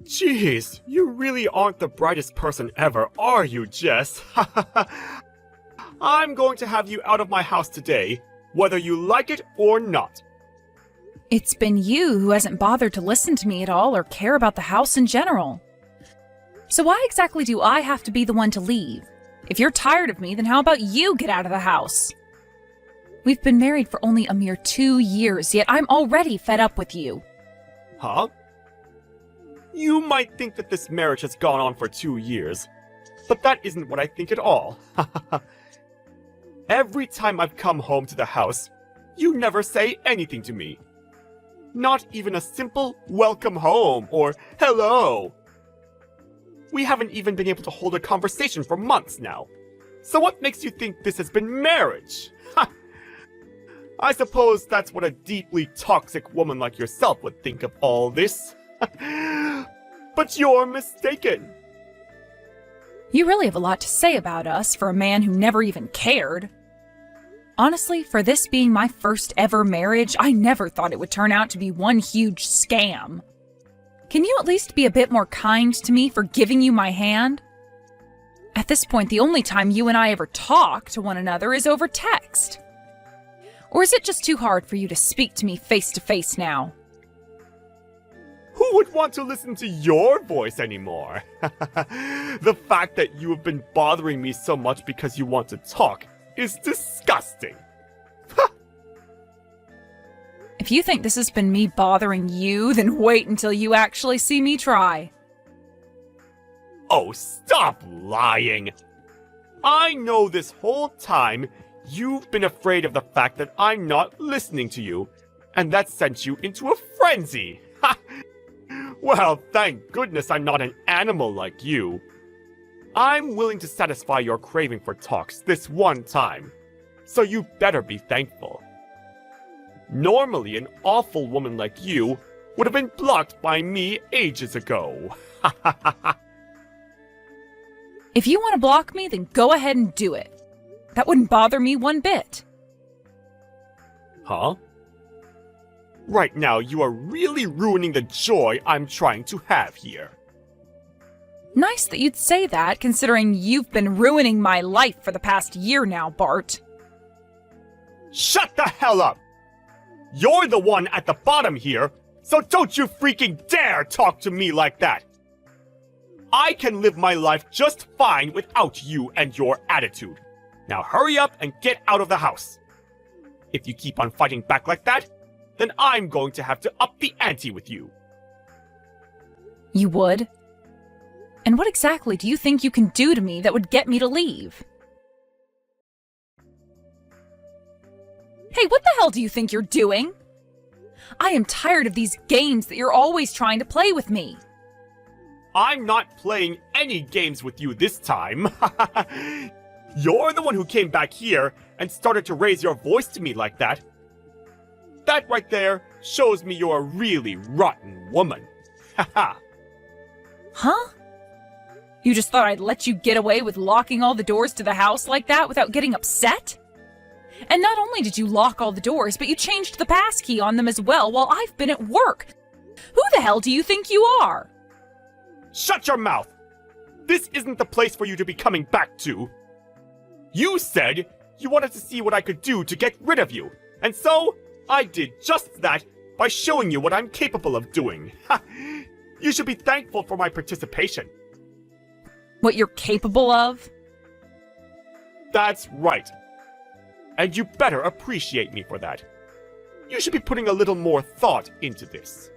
Jeez, you really aren't the brightest person ever, are you, Jess? I'm going to have you out of my house today, whether you like it or not. It's been you who hasn't bothered to listen to me at all or care about the house in general. So why exactly do I have to be the one to leave? If you're tired of me, then how about you get out of the house? We've been married for only a mere 2 years, yet I'm already fed up with you. Huh? You might think that this marriage has gone on for 2 years, but that isn't what I think at all. Every time I've come home to the house, you never say anything to me. Not even a simple welcome home or hello. We haven't even been able to hold a conversation for months now. So what makes you think this has been marriage? I suppose that's what a deeply toxic woman like yourself would think of all this. But you're mistaken. You really have a lot to say about us for a man who never even cared. Honestly, for this being my first ever marriage, I never thought it would turn out to be one huge scam. Can you at least be a bit more kind to me for giving you my hand? At this point, the only time you and I ever talk to one another is over text. Or is it just too hard for you to speak to me face to face now? Who would want to listen to your voice anymore? The fact that you have been bothering me so much because you want to talk is disgusting. If you think this has been me bothering you, then wait until you actually see me try. Oh, stop lying! I know this whole time you've been afraid of the fact that I'm not listening to you, and that sent you into a frenzy. Well, thank goodness I'm not an animal like you. I'm willing to satisfy your craving for talks this one time, so you better be thankful. Normally, an awful woman like you would have been blocked by me ages ago. If you want to block me, then go ahead and do it. That wouldn't bother me one bit. Huh? Right now, you are really ruining the joy I'm trying to have here. Nice that you'd say that, considering you've been ruining my life for the past year now, Bart. Shut the hell up! You're the one at the bottom here, so don't you freaking dare talk to me like that! I can live my life just fine without you and your attitude. Now hurry up and get out of the house. If you keep on fighting back like that, then I'm going to have to up the ante with you. You would? And what exactly do you think you can do to me that would get me to leave? Hey, what the hell do you think you're doing? I am tired of these games that you're always trying to play with me. I'm not playing any games with you this time. You're the one who came back here and started to raise your voice to me like that. That right there shows me you're a really rotten woman. Haha. Huh? You just thought I'd let you get away with locking all the doors to the house like that without getting upset? And not only did you lock all the doors, but you changed the passkey on them as well while I've been at work. Who the hell do you think you are? Shut your mouth! This isn't the place for you to be coming back to. You said you wanted to see what I could do to get rid of you, and so I did just that by showing you what I'm capable of doing. You should be thankful for my participation. What you're capable of? That's right. And you better appreciate me for that. You should be putting a little more thought into this.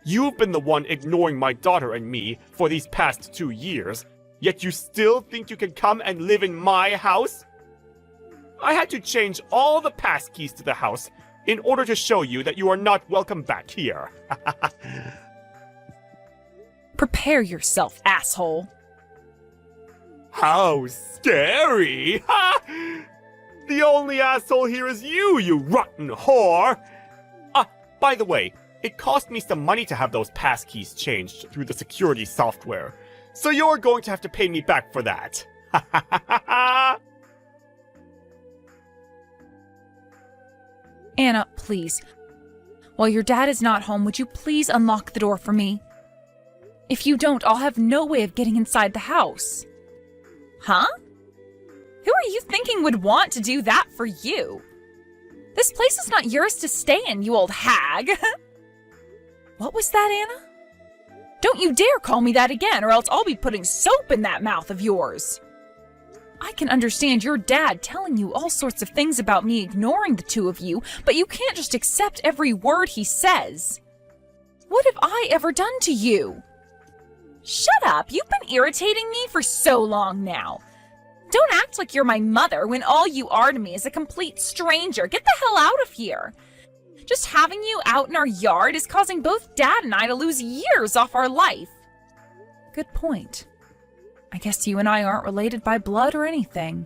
You've been the one ignoring my daughter and me for these past 2 years, yet you still think you can come and live in my house? I had to change all the passkeys to the house in order to show you that you are not welcome back here. Prepare yourself, asshole. How scary! The only asshole here is you rotten whore! By the way, it cost me some money to have those passkeys changed through the security software, so you're going to have to pay me back for that. Anna, please. While your dad is not home, would you please unlock the door for me? If you don't, I'll have no way of getting inside the house. Huh? Who are you thinking would want to do that for you? This place is not yours to stay in, you old hag. What was that, Anna? Don't you dare call me that again, or else I'll be putting soap in that mouth of yours. I can understand your dad telling you all sorts of things about me ignoring the two of you, but you can't just accept every word he says. What have I ever done to you? Shut up, you've been irritating me for so long now. Don't act like you're my mother when all you are to me is a complete stranger. Get the hell out of here. Just having you out in our yard is causing both Dad and I to lose years off our life. Good point. I guess you and I aren't related by blood or anything.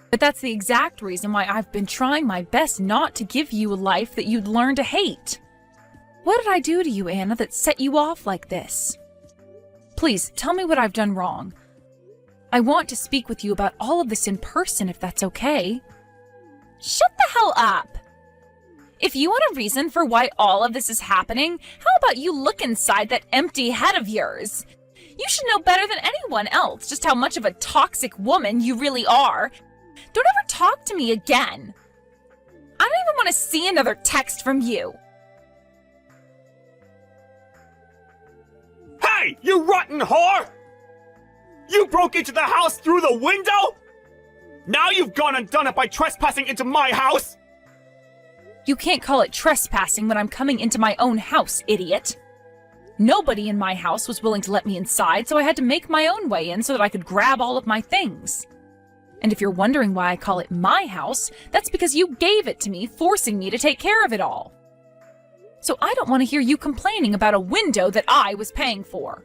But that's the exact reason why I've been trying my best not to give you a life that you'd learn to hate. What did I do to you, Anna, that set you off like this? Please, tell me what I've done wrong. I want to speak with you about all of this in person, if that's okay. Shut the hell up! If you want a reason for why all of this is happening, how about you look inside that empty head of yours? You should know better than anyone else just how much of a toxic woman you really are. Don't ever talk to me again. I don't even want to see another text from you. Hey, you rotten whore! You broke into the house through the window? Now you've gone and done it by trespassing into my house? You can't call it trespassing when I'm coming into my own house, idiot. Nobody in my house was willing to let me inside, so I had to make my own way in so that I could grab all of my things. And if you're wondering why I call it my house, that's because you gave it to me, forcing me to take care of it all. So I don't want to hear you complaining about a window that I was paying for.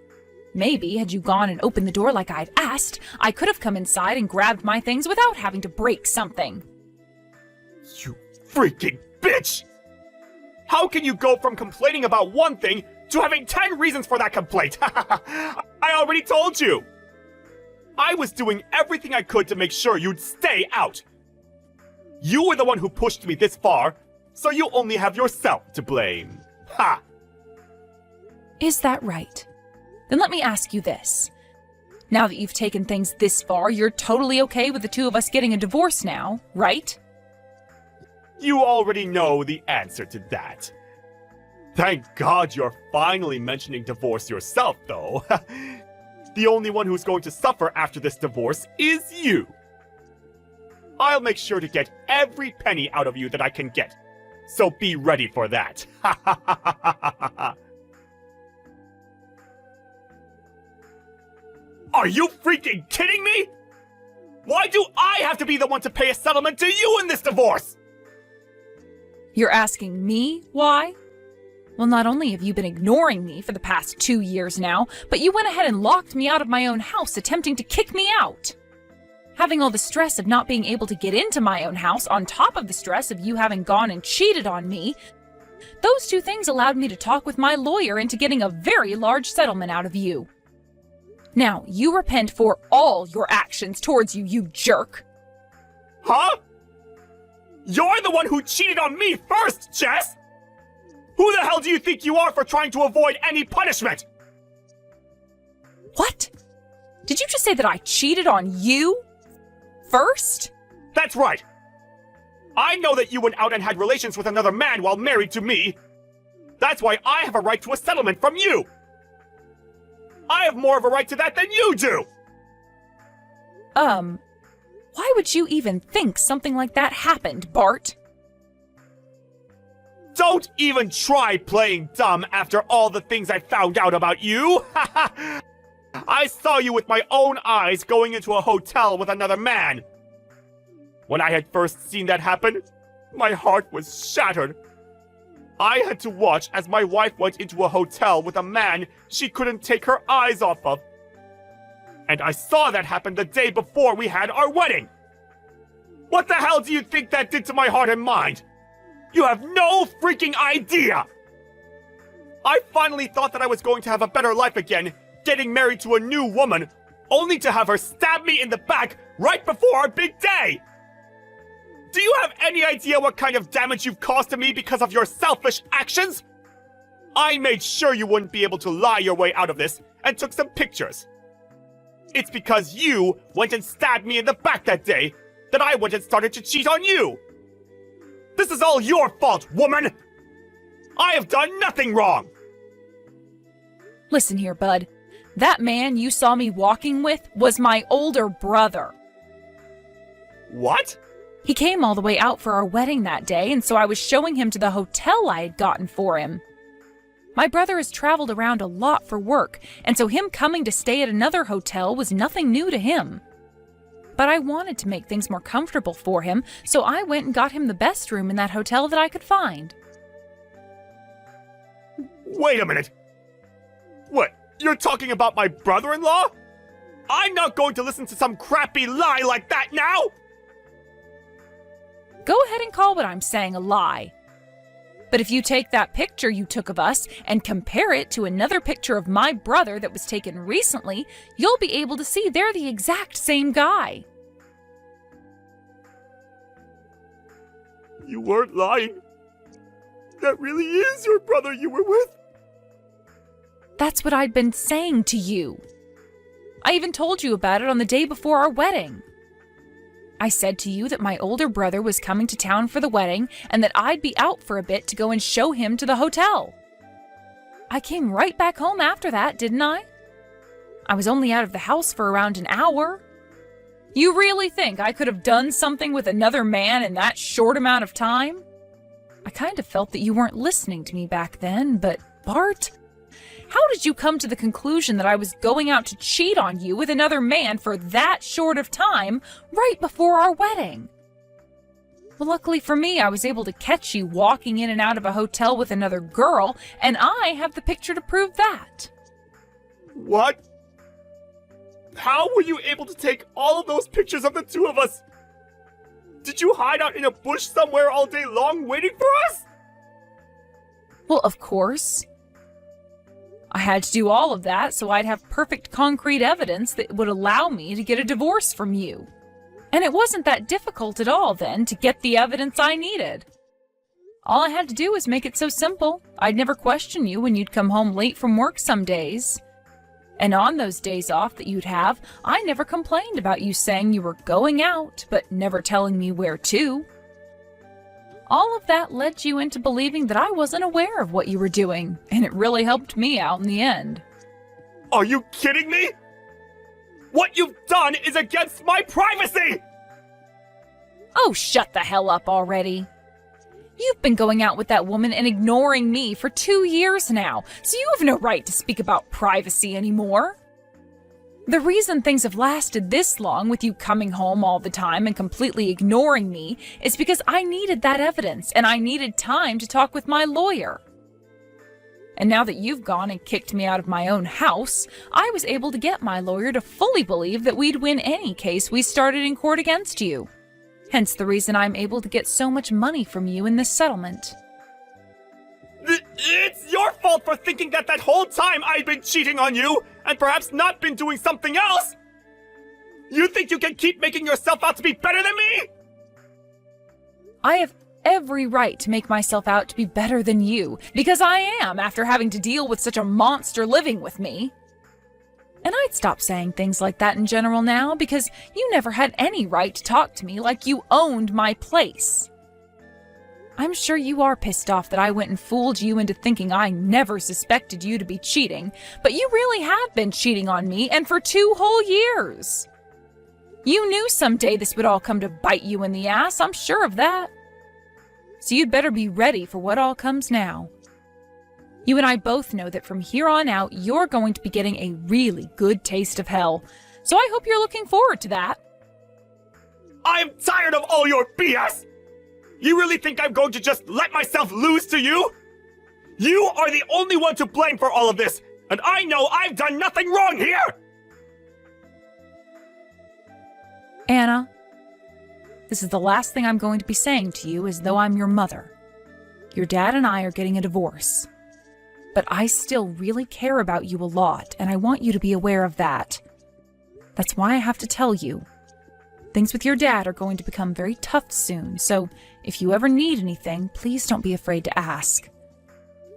Maybe, had you gone and opened the door like I'd asked, I could have come inside and grabbed my things without having to break something. You freaking bitch! How can you go from complaining about one thing to having 10 reasons for that complaint? I already told you! I was doing everything I could to make sure you'd stay out. You were the one who pushed me this far, so you only have yourself to blame. Ha! Is that right? Then let me ask you this. Now that you've taken things this far, you're totally okay with the two of us getting a divorce now, right? You already know the answer to that. Thank God you're finally mentioning divorce yourself, though. The only one who's going to suffer after this divorce is you. I'll make sure to get every penny out of you that I can get. So be ready for that. Are you freaking kidding me? Why do I have to be the one to pay a settlement to you in this divorce? You're asking me why? Well, not only have you been ignoring me for the past 2 years now, but you went ahead and locked me out of my own house, attempting to kick me out. Having all the stress of not being able to get into my own house, on top of the stress of you having gone and cheated on me, those two things allowed me to talk with my lawyer into getting a very large settlement out of you. Now, you repent for all your actions towards you, you jerk. Huh? You're the one who cheated on me first, Jess! Who the hell do you think you are for trying to avoid any punishment? What? Did you just say that I cheated on you first? That's right. I know that you went out and had relations with another man while married to me. That's why I have a right to a settlement from you. I have more of a right to that than you do. Why would you even think something like that happened, Bart? Don't even try playing dumb after all the things I found out about you. I saw you with my own eyes going into a hotel with another man. When I had first seen that happen, my heart was shattered. I had to watch as my wife went into a hotel with a man she couldn't take her eyes off of. And I saw that happen the day before we had our wedding. What the hell do you think that did to my heart and mind? You have no freaking idea! I finally thought that I was going to have a better life again, getting married to a new woman, only to have her stab me in the back right before our big day! Do you have any idea what kind of damage you've caused to me because of your selfish actions? I made sure you wouldn't be able to lie your way out of this and took some pictures. It's because you went and stabbed me in the back that day that I went and started to cheat on you. This is all your fault, woman! I have done nothing wrong! Listen here, bud. That man you saw me walking with was my older brother. What? He came all the way out for our wedding that day, and so I was showing him to the hotel I had gotten for him. My brother has traveled around a lot for work, and so him coming to stay at another hotel was nothing new to him. But I wanted to make things more comfortable for him, so I went and got him the best room in that hotel that I could find. Wait a minute. What, you're talking about my brother-in-law? I'm not going to listen to some crappy lie like that now! Go ahead and call what I'm saying a lie. But if you take that picture you took of us and compare it to another picture of my brother that was taken recently, you'll be able to see they're the exact same guy. You weren't lying. That really is your brother you were with. That's what I'd been saying to you. I even told you about it on the day before our wedding. I said to you that my older brother was coming to town for the wedding and that I'd be out for a bit to go and show him to the hotel. I came right back home after that, didn't I? I was only out of the house for around an hour. You really think I could have done something with another man in that short amount of time? I kind of felt that you weren't listening to me back then, but Bart, how did you come to the conclusion that I was going out to cheat on you with another man for that short of time right before our wedding? Well, luckily for me, I was able to catch you walking in and out of a hotel with another girl, and I have the picture to prove that. What? How were you able to take all of those pictures of the two of us? Did you hide out in a bush somewhere all day long waiting for us? Well, of course. I had to do all of that so I'd have perfect concrete evidence that would allow me to get a divorce from you. And it wasn't that difficult at all then to get the evidence I needed. All I had to do was make it so simple. I'd never question you when you'd come home late from work some days. And on those days off that you'd have, I never complained about you saying you were going out, but never telling me where to. All of that led you into believing that I wasn't aware of what you were doing, and it really helped me out in the end. Are you kidding me? What you've done is against my privacy! Oh, shut the hell up already. You've been going out with that woman and ignoring me for 2 years now, so you have no right to speak about privacy anymore. The reason things have lasted this long with you coming home all the time and completely ignoring me is because I needed that evidence and I needed time to talk with my lawyer. And now that you've gone and kicked me out of my own house, I was able to get my lawyer to fully believe that we'd win any case we started in court against you. Hence the reason I'm able to get so much money from you in this settlement. It's your fault for thinking that whole time I'd been cheating on you and perhaps not been doing something else! You think you can keep making yourself out to be better than me? I have every right to make myself out to be better than you, because I am after having to deal with such a monster living with me. And I'd stop saying things like that in general now, because you never had any right to talk to me like you owned my place. I'm sure you are pissed off that I went and fooled you into thinking I never suspected you to be cheating, but you really have been cheating on me, and for 2 whole years. You knew someday this would all come to bite you in the ass, I'm sure of that. So you'd better be ready for what all comes now. You and I both know that from here on out, you're going to be getting a really good taste of hell, so I hope you're looking forward to that. I'm tired of all your BS! You really think I'm going to just let myself lose to you? You are the only one to blame for all of this, and I know I've done nothing wrong here! Anna, this is the last thing I'm going to be saying to you as though I'm your mother. Your dad and I are getting a divorce. But I still really care about you a lot, and I want you to be aware of that. That's why I have to tell you. Things with your dad are going to become very tough soon, so if you ever need anything, please don't be afraid to ask.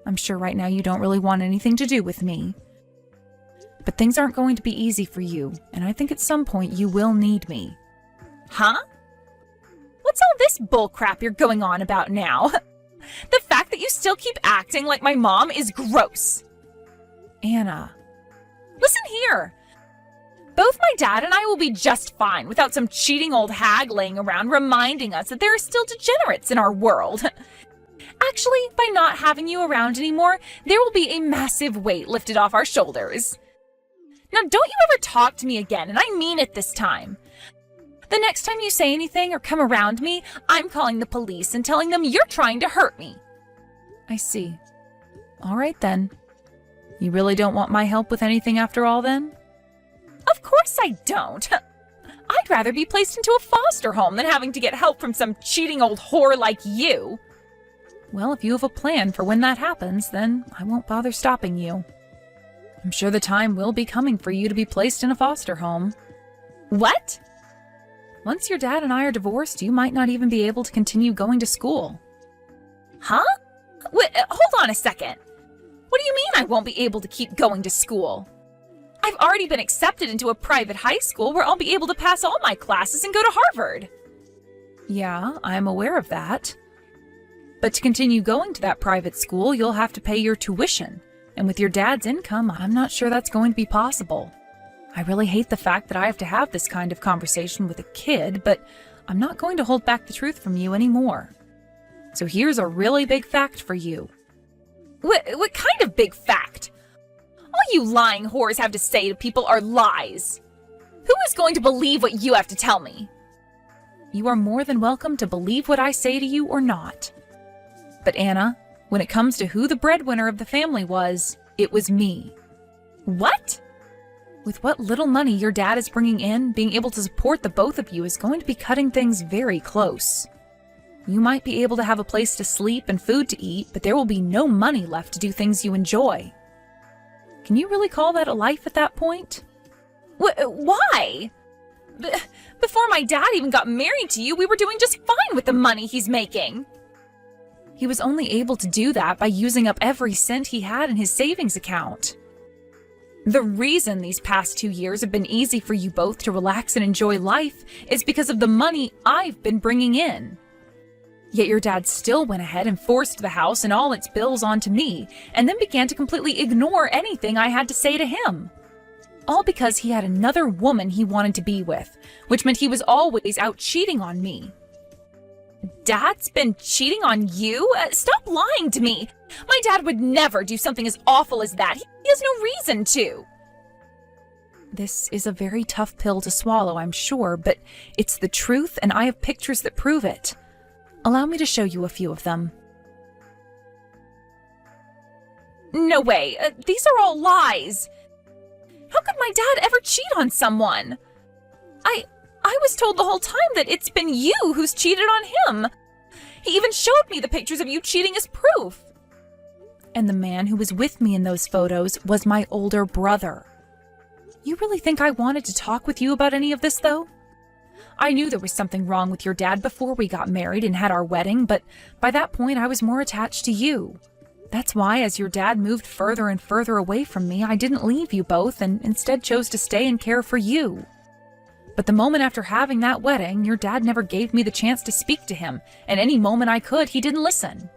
I'm sure right now you don't really want anything to do with me. But things aren't going to be easy for you, and I think at some point you will need me. Huh? What's all this bullcrap you're going on about now? The fact that you still keep acting like my mom is gross. Anna. Listen here. Both my dad and I will be just fine without some cheating old hag laying around reminding us that there are still degenerates in our world. Actually, by not having you around anymore, there will be a massive weight lifted off our shoulders. Now, don't you ever talk to me again, and I mean it this time. The next time you say anything or come around me, I'm calling the police and telling them you're trying to hurt me. I see. All right, then. You really don't want my help with anything after all, then? Of course I don't. I'd rather be placed into a foster home than having to get help from some cheating old whore like you. Well, if you have a plan for when that happens, then I won't bother stopping you. I'm sure the time will be coming for you to be placed in a foster home. What? Once your dad and I are divorced, you might not even be able to continue going to school. Huh? Wait, hold on a second. What do you mean I won't be able to keep going to school? I've already been accepted into a private high school where I'll be able to pass all my classes and go to Harvard. Yeah, I'm aware of that. But to continue going to that private school, you'll have to pay your tuition. And with your dad's income, I'm not sure that's going to be possible. I really hate the fact that I have to have this kind of conversation with a kid, but I'm not going to hold back the truth from you anymore. So here's a really big fact for you. What kind of big fact? All you lying whores have to say to people are lies. Who is going to believe what you have to tell me? You are more than welcome to believe what I say to you or not. But Anna, when it comes to who the breadwinner of the family was, it was me. What? With what little money your dad is bringing in, being able to support the both of you is going to be cutting things very close. You might be able to have a place to sleep and food to eat, but there will be no money left to do things you enjoy. Can you really call that a life at that point? Why? Before my dad even got married to you, we were doing just fine with the money he's making. He was only able to do that by using up every cent he had in his savings account. The reason these past 2 years have been easy for you both to relax and enjoy life is because of the money I've been bringing in. Yet your dad still went ahead and forced the house and all its bills onto me, and then began to completely ignore anything I had to say to him. All because he had another woman he wanted to be with, which meant he was always out cheating on me. Dad's been cheating on you? Stop lying to me. My dad would never do something as awful as that. He has no reason to. This is a very tough pill to swallow, I'm sure, but it's the truth, and I have pictures that prove it. Allow me to show you a few of them. No way. These are all lies. How could my dad ever cheat on someone? I was told the whole time that it's been you who's cheated on him. He even showed me the pictures of you cheating as proof. And the man who was with me in those photos was my older brother. You really think I wanted to talk with you about any of this, though? I knew there was something wrong with your dad before we got married and had our wedding, but by that point I was more attached to you. That's why, as your dad moved further and further away from me, I didn't leave you both and instead chose to stay and care for you. But the moment after having that wedding, your dad never gave me the chance to speak to him, and any moment I could, he didn't listen.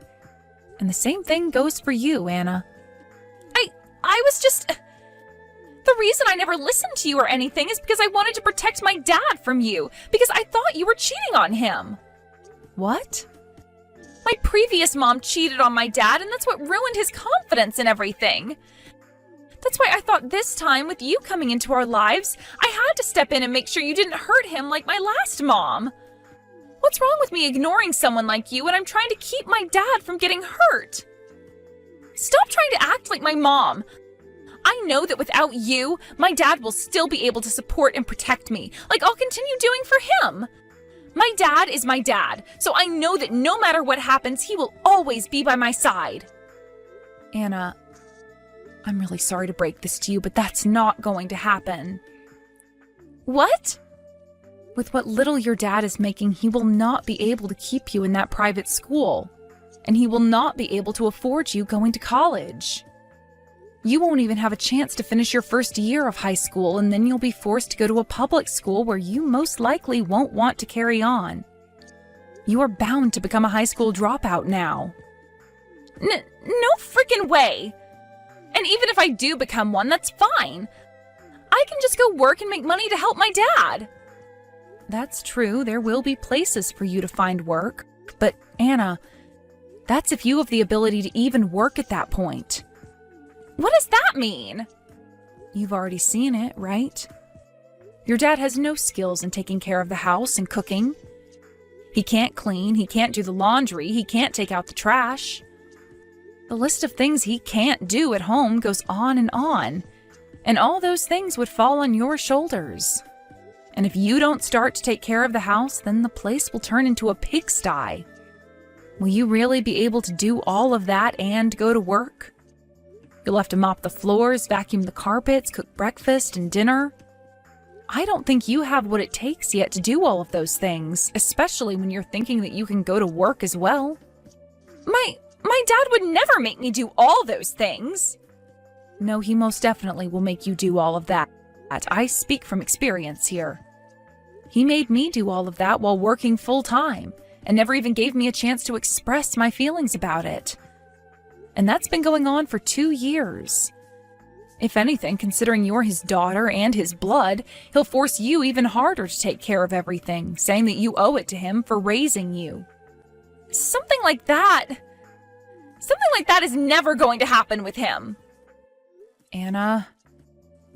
And the same thing goes for you, Anna. I was just... The reason I never listened to you or anything is because I wanted to protect my dad from you, because I thought you were cheating on him. What? My previous mom cheated on my dad, and that's what ruined his confidence and everything. That's why I thought this time, with you coming into our lives, I had to step in and make sure you didn't hurt him like my last mom. What's wrong with me ignoring someone like you when I'm trying to keep my dad from getting hurt? Stop trying to act like my mom. I know that without you, my dad will still be able to support and protect me, like I'll continue doing for him. My dad is my dad, so I know that no matter what happens, he will always be by my side. Anna, I'm really sorry to break this to you, but that's not going to happen. What? With what little your dad is making, he will not be able to keep you in that private school. and he will not be able to afford you going to college. You won't even have a chance to finish your first year of high school, and then you'll be forced to go to a public school where you most likely won't want to carry on. You are bound to become a high school dropout now. No freaking way! And even if I do become one, that's fine. I can just go work and make money to help my dad. That's true, there will be places for you to find work. But Anna, that's if you have the ability to even work at that point. What does that mean? You've already seen it, right? Your dad has no skills in taking care of the house and cooking. He can't clean, he can't do the laundry, he can't take out the trash. The list of things he can't do at home goes on, and all those things would fall on your shoulders. And if you don't start to take care of the house, then the place will turn into a pigsty. Will you really be able to do all of that and go to work? You'll have to mop the floors, vacuum the carpets, cook breakfast and dinner. I don't think you have what it takes yet to do all of those things, especially when you're thinking that you can go to work as well. My dad would never make me do all those things. No, he most definitely will make you do all of that. I speak from experience here. He made me do all of that while working full-time, and never even gave me a chance to express my feelings about it. And that's been going on for 2 years. If anything, considering you're his daughter and his blood, he'll force you even harder to take care of everything, saying that you owe it to him for raising you. Something like that is never going to happen with him. Anna,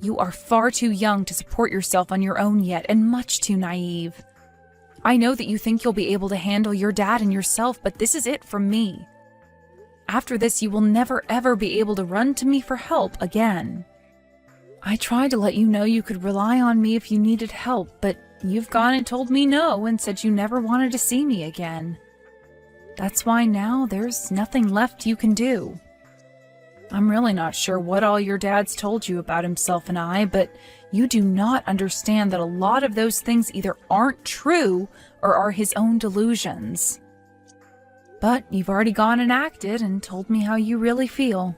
you are far too young to support yourself on your own yet, and much too naive. I know that you think you'll be able to handle your dad and yourself, but this is it from me. After this, you will never ever be able to run to me for help again. I tried to let you know you could rely on me if you needed help, but you've gone and told me no and said you never wanted to see me again. That's why now there's nothing left you can do. I'm really not sure what all your dad's told you about himself and I, but you do not understand that a lot of those things either aren't true or are his own delusions. But you've already gone and acted and told me how you really feel.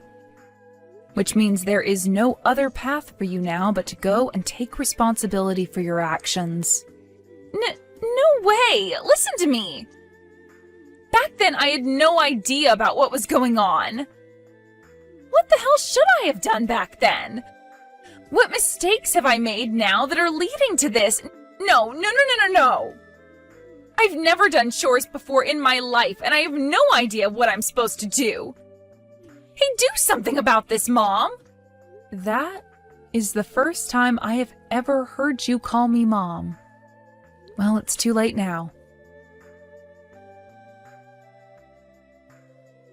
Which means there is no other path for you now but to go and take responsibility for your actions. No way! Listen to me! Back then, I had no idea about what was going on. What the hell should I have done back then? What mistakes have I made now that are leading to this? No. I've never done chores before in my life, and I have no idea what I'm supposed to do. Hey, do something about this, Mom! That is the first time I have ever heard you call me Mom. Well, it's too late now.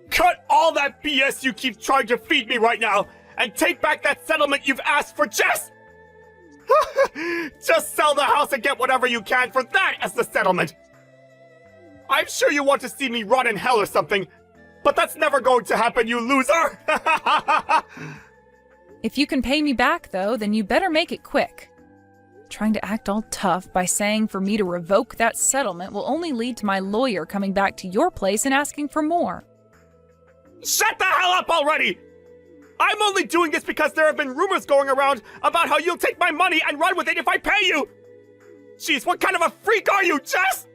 Cut all that BS you keep trying to feed me right now, and take back that settlement you've asked for, Jess! Just sell the house and get whatever you can for that as the settlement! I'm sure you want to see me rot in hell or something, but that's never going to happen, you loser! If you can pay me back, though, then you better make it quick. Trying to act all tough by saying for me to revoke that settlement will only lead to my lawyer coming back to your place and asking for more. Shut the hell up already! I'm only doing this because there have been rumors going around about how you'll take my money and run with it if I pay you! Jeez, what kind of a freak are you, Jess?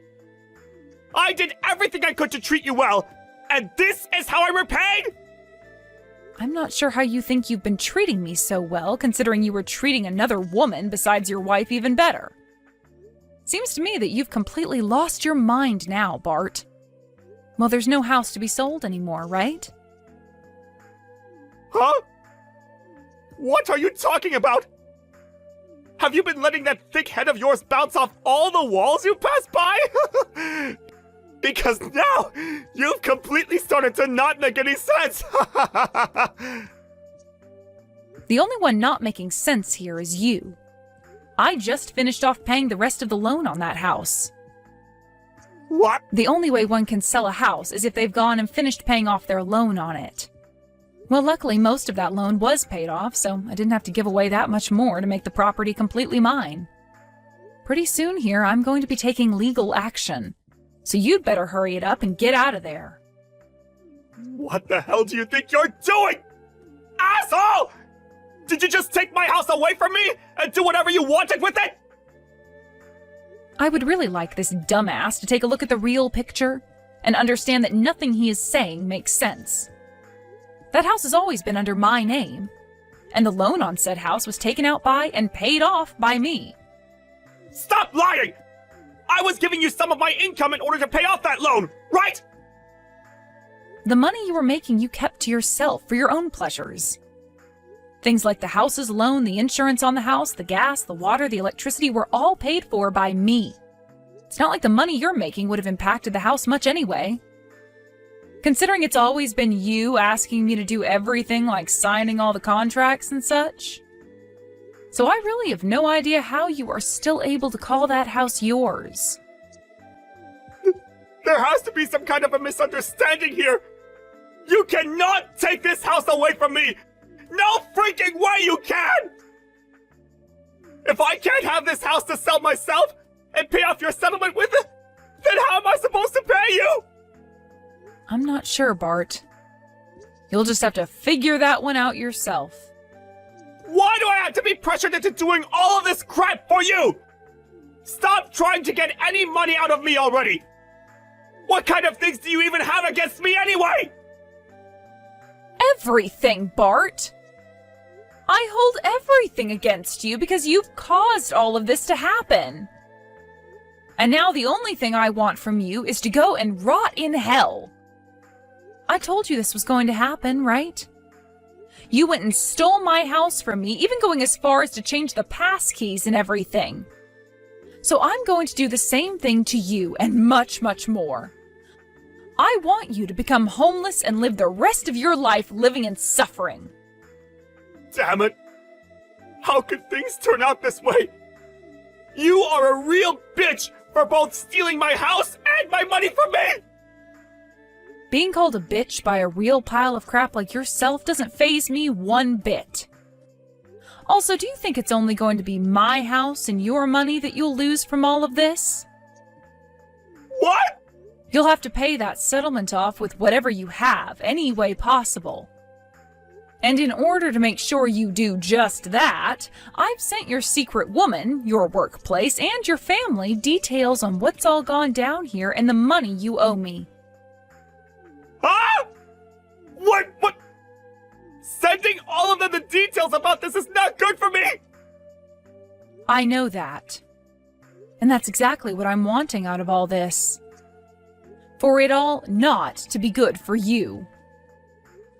I did everything I could to treat you well, and this is how I'm repaid? I'm not sure how you think you've been treating me so well, considering you were treating another woman besides your wife even better. Seems to me that you've completely lost your mind now, Bart. Well, there's no house to be sold anymore, right? Huh? What are you talking about? Have you been letting that thick head of yours bounce off all the walls you pass by? Because now, you've completely started to not make any sense! The only one not making sense here is you. I just finished off paying the rest of the loan on that house. What? The only way one can sell a house is if they've gone and finished paying off their loan on it. Well, luckily, most of that loan was paid off, so I didn't have to give away that much more to make the property completely mine. Pretty soon here, I'm going to be taking legal action. So you'd better hurry it up and get out of there. What the hell do you think you're doing? Asshole! Did you just take my house away from me and do whatever you wanted with it? I would really like this dumbass to take a look at the real picture and understand that nothing he is saying makes sense. That house has always been under my name, and the loan on said house was taken out by and paid off by me. Stop lying! I was giving you some of my income in order to pay off that loan, right? The money you were making you kept to yourself for your own pleasures. Things like the house's loan, the insurance on the house, the gas, the water, the electricity were all paid for by me. It's not like the money you're making would have impacted the house much anyway. Considering it's always been you asking me to do everything like signing all the contracts and such. So I really have no idea how you are still able to call that house yours. There has to be some kind of a misunderstanding here. You cannot take this house away from me! No freaking way you can! If I can't have this house to sell myself and pay off your settlement with it, then how am I supposed to pay you? I'm not sure, Bart. You'll just have to figure that one out yourself. Why do I have to be pressured into doing all of this crap for you? Stop trying to get any money out of me already! What kind of things do you even have against me anyway? Everything, Bart! I hold everything against you because you've caused all of this to happen. And now the only thing I want from you is to go and rot in hell. I told you this was going to happen, right? You went and stole my house from me, even going as far as to change the pass keys and everything. So I'm going to do the same thing to you and much, much more. I want you to become homeless and live the rest of your life living in suffering. Damn it! How could things turn out this way? You are a real bitch for both stealing my house and my money from me! Being called a bitch by a real pile of crap like yourself doesn't faze me one bit. Also, do you think it's only going to be my house and your money that you'll lose from all of this? What? You'll have to pay that settlement off with whatever you have, any way possible. And in order to make sure you do just that, I've sent your secret woman, your workplace, and your family details on what's all gone down here and the money you owe me. Huh? What? Sending all of them the details about this is not good for me! I know that. And that's exactly what I'm wanting out of all this. For it all not to be good for you.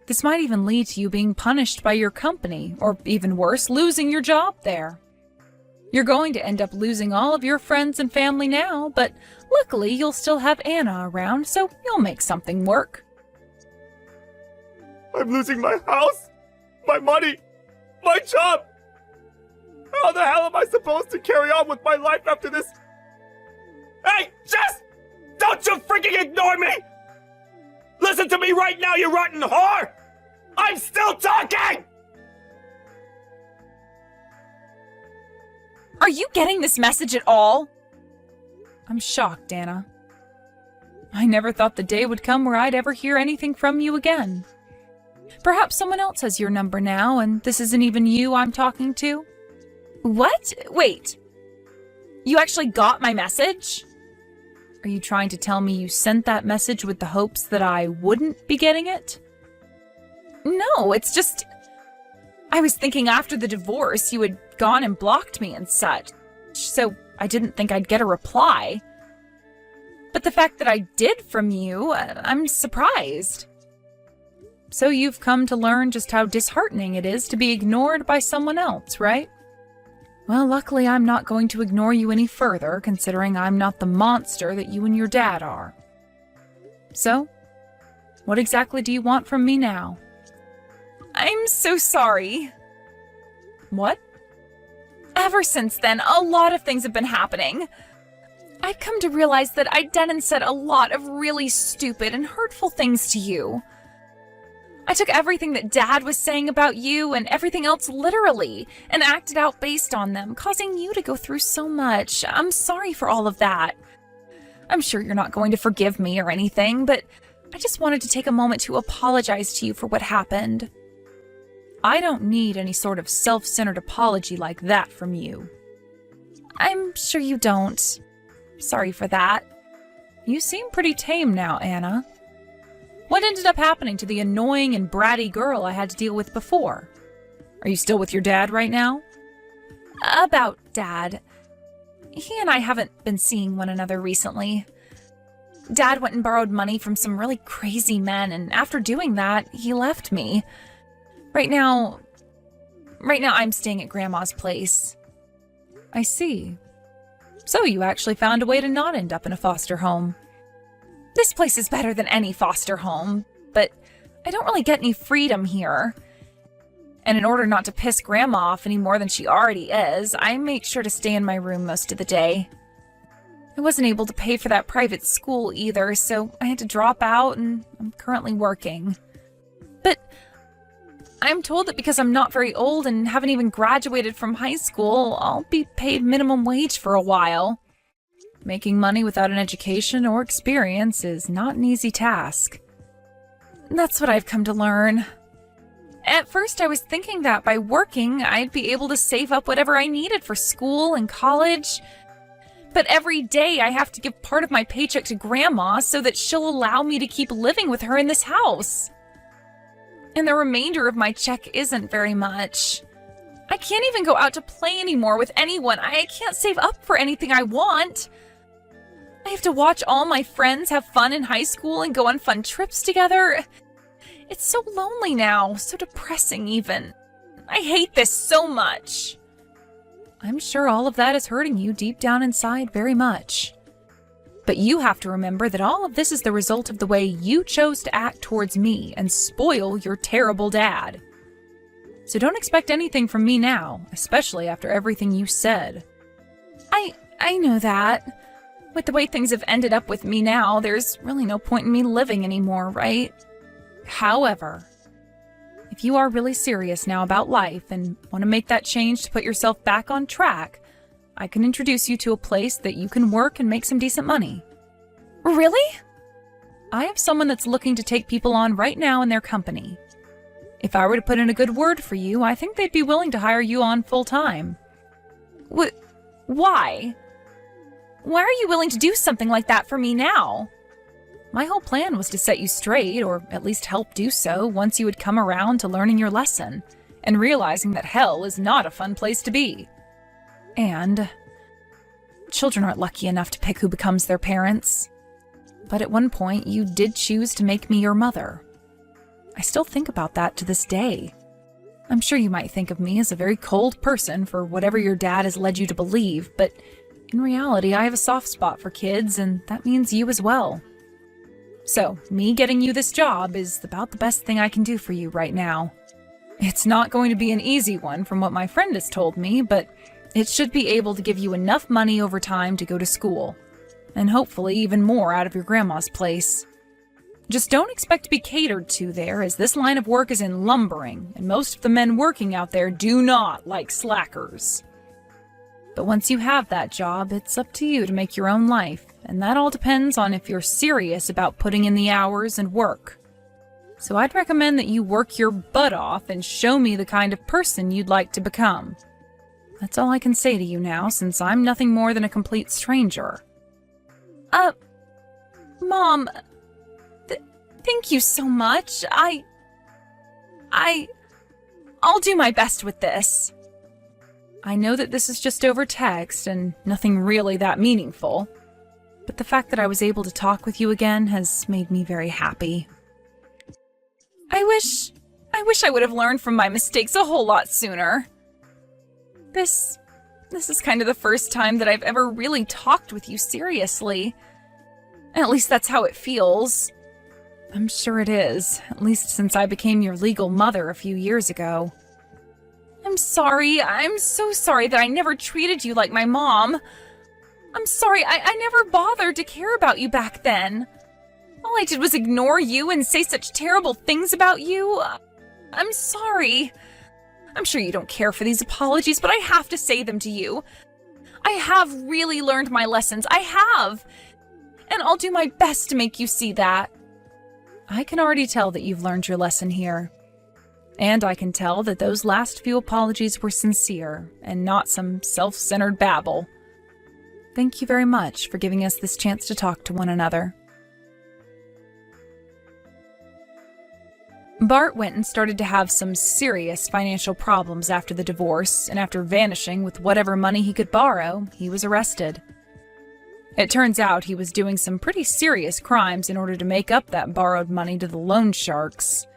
This might even lead to you being punished by your company, or even worse, losing your job there. You're going to end up losing all of your friends and family now, but luckily you'll still have Anna around, so you'll make something work. I'm losing my house, my money, my job. How the hell am I supposed to carry on with my life after this? Hey, Jess! Don't you freaking ignore me! Listen to me right now, you rotten whore! I'm still talking! Are you getting this message at all? I'm shocked, Anna. I never thought the day would come where I'd ever hear anything from you again. Perhaps someone else has your number now, and this isn't even you I'm talking to? What? Wait. You actually got my message? Are you trying to tell me you sent that message with the hopes that I wouldn't be getting it? No, it's just... I was thinking after the divorce you had gone and blocked me and such, so I didn't think I'd get a reply. But the fact that I did from you, I'm surprised. So you've come to learn just how disheartening it is to be ignored by someone else, right? Well, luckily I'm not going to ignore you any further, considering I'm not the monster that you and your dad are. So, what exactly do you want from me now? I'm so sorry. What? Ever since then, a lot of things have been happening. I've come to realize that I'd done and said a lot of really stupid and hurtful things to you. I took everything that Dad was saying about you and everything else literally and acted out based on them, causing you to go through so much. I'm sorry for all of that. I'm sure you're not going to forgive me or anything, but I just wanted to take a moment to apologize to you for what happened. I don't need any sort of self-centered apology like that from you. I'm sure you don't. Sorry for that. You seem pretty tame now, Anna. What ended up happening to the annoying and bratty girl I had to deal with before? Are you still with your dad right now? About Dad. He and I haven't been seeing one another recently. Dad went and borrowed money from some really crazy men, and after doing that, he left me. Right now, I'm staying at Grandma's place. I see. So you actually found a way to not end up in a foster home. This place is better than any foster home, but I don't really get any freedom here. And in order not to piss Grandma off any more than she already is, I make sure to stay in my room most of the day. I wasn't able to pay for that private school either, so I had to drop out, and I'm currently working. But I'm told that because I'm not very old and haven't even graduated from high school, I'll be paid minimum wage for a while. Making money without an education or experience is not an easy task. That's what I've come to learn. At first, I was thinking that by working, I'd be able to save up whatever I needed for school and college. But every day I have to give part of my paycheck to Grandma so that she'll allow me to keep living with her in this house. And the remainder of my check isn't very much. I can't even go out to play anymore with anyone. I can't save up for anything I want. I have to watch all my friends have fun in high school and go on fun trips together. It's so lonely now, so depressing even. I hate this so much. I'm sure all of that is hurting you deep down inside very much. But you have to remember that all of this is the result of the way you chose to act towards me and spoil your terrible dad. So don't expect anything from me now, especially after everything you said. I know that. With the way things have ended up with me now, there's really no point in me living anymore, right? However, if you are really serious now about life and want to make that change to put yourself back on track, I can introduce you to a place that you can work and make some decent money. Really? I have someone that's looking to take people on right now in their company. If I were to put in a good word for you, I think they'd be willing to hire you on full-time. Why? Why are you willing to do something like that for me now? My whole plan was to set you straight, or at least help do so, once you had come around to learning your lesson, and realizing that hell is not a fun place to be. And children aren't lucky enough to pick who becomes their parents. But at one point, you did choose to make me your mother. I still think about that to this day. I'm sure you might think of me as a very cold person for whatever your dad has led you to believe, but in reality, I have a soft spot for kids, and that means you as well. So, me getting you this job is about the best thing I can do for you right now. It's not going to be an easy one from what my friend has told me, but it should be able to give you enough money over time to go to school, and hopefully even more out of your grandma's place. Just don't expect to be catered to there, as this line of work is in lumbering, and most of the men working out there do not like slackers. But once you have that job, it's up to you to make your own life, and that all depends on if you're serious about putting in the hours and work. So I'd recommend that you work your butt off and show me the kind of person you'd like to become. That's all I can say to you now, since I'm nothing more than a complete stranger. Mom, thank you so much. I'll do my best with this. I know that this is just over text and nothing really that meaningful, but the fact that I was able to talk with you again has made me very happy. I wish I would have learned from my mistakes a whole lot sooner. This is kind of the first time that I've ever really talked with you seriously. At least that's how it feels. I'm sure it is, at least since I became your legal mother a few years ago. I'm sorry. I'm so sorry that I never treated you like my mom. I'm sorry. I never bothered to care about you back then. All I did was ignore you and say such terrible things about you. I'm sorry. I'm sure you don't care for these apologies, but I have to say them to you. I have really learned my lessons. I have. And I'll do my best to make you see that. I can already tell that you've learned your lesson here. And I can tell that those last few apologies were sincere and not some self-centered babble. Thank you very much for giving us this chance to talk to one another. Bart went and started to have some serious financial problems after the divorce, and after vanishing with whatever money he could borrow, he was arrested. It turns out he was doing some pretty serious crimes in order to make up that borrowed money to the loan sharks,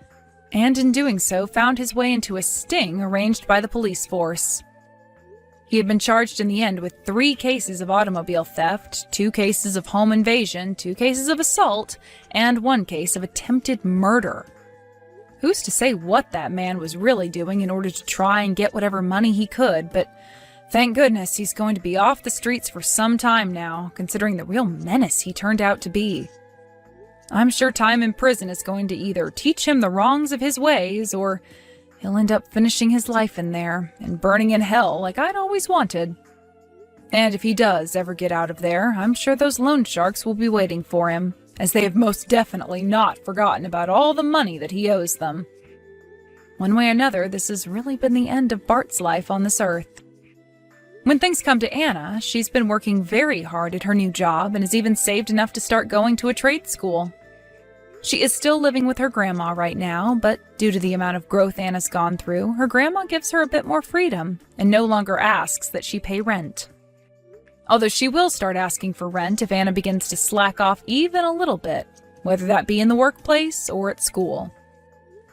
and in doing so found his way into a sting arranged by the police force. He had been charged in the end with 3 cases of automobile theft, 2 cases of home invasion, 2 cases of assault, and 1 case of attempted murder. Who's to say what that man was really doing in order to try and get whatever money he could, but thank goodness he's going to be off the streets for some time now, considering the real menace he turned out to be. I'm sure time in prison is going to either teach him the wrongs of his ways, or he'll end up finishing his life in there and burning in hell like I'd always wanted. And if he does ever get out of there, I'm sure those loan sharks will be waiting for him, as they have most definitely not forgotten about all the money that he owes them. One way or another, this has really been the end of Bart's life on this earth. When things come to Anna, she's been working very hard at her new job and has even saved enough to start going to a trade school. She is still living with her grandma right now, but due to the amount of growth Anna's gone through, her grandma gives her a bit more freedom and no longer asks that she pay rent. Although she will start asking for rent if Anna begins to slack off even a little bit, whether that be in the workplace or at school.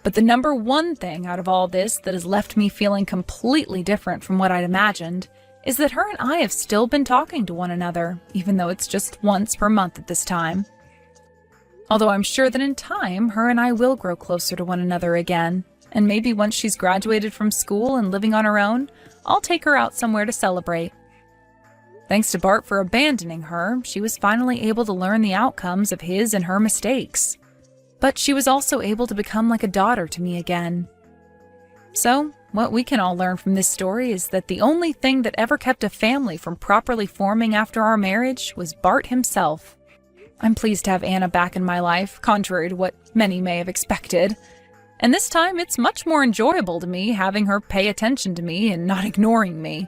But the number one thing out of all this that has left me feeling completely different from what I'd imagined is that her and I have still been talking to one another, even though it's just once per month at this time. Although I'm sure that in time, her and I will grow closer to one another again, and maybe once she's graduated from school and living on her own, I'll take her out somewhere to celebrate. Thanks to Bart for abandoning her, she was finally able to learn the outcomes of his and her mistakes. But she was also able to become like a daughter to me again. So, what we can all learn from this story is that the only thing that ever kept a family from properly forming after our marriage was Bart himself. I'm pleased to have Anna back in my life, contrary to what many may have expected. And this time, it's much more enjoyable to me having her pay attention to me and not ignoring me.